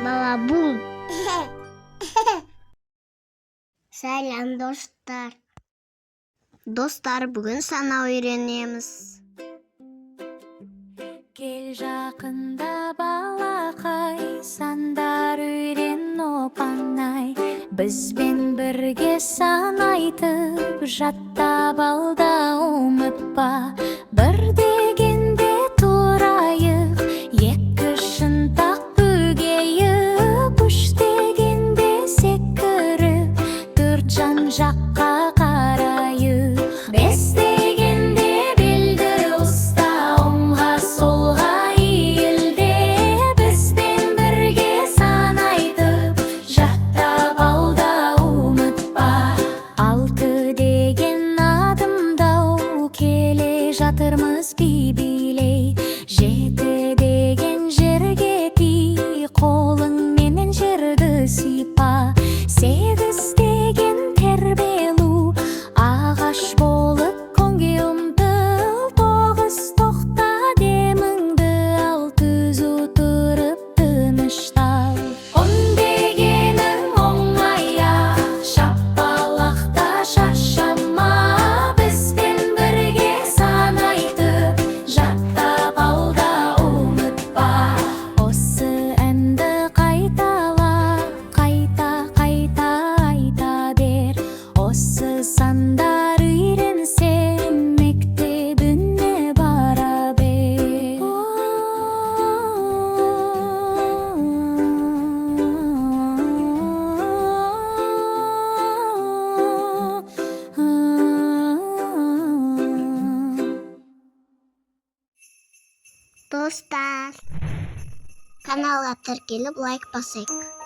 Балабул. Selam dostlar. Dostlar, bugün sana öğrenemiz. Gel жақында балақай, сандар үйрен оп-оңай. Бізбен бірге сан айтып, жаттап ал да ұмытпа. Бір дегенде тұрайық, екі шынтақ бөгейіп, үш дегенде секіріп, төрт жан жаққа қарайық. Бес дегенде белді ұста, оңға солға иілде. Бізбен бірге сан айтып, жаттап ал да ұмытпа. Алты деген адымдау, келе жатырмыз би-билей. Жеті деген жерге ти, қолыңменен жерді сипа. Сегіз деген тербелу, ағаш болып көңге ұмтыл. Тоғыз тоқта деміңді ал, түзу тұрып тыныштал. Он дегенің оңайа, шапалақта шаршама. Бізбен бірге сан айтып, жаттап ал да ұмытпа. Осы әнді қайтала, қайта айта бер. Осы сандар үйренсең, мектебіне бара бер. Dostlar, kanala тіркеліп лайк басайық.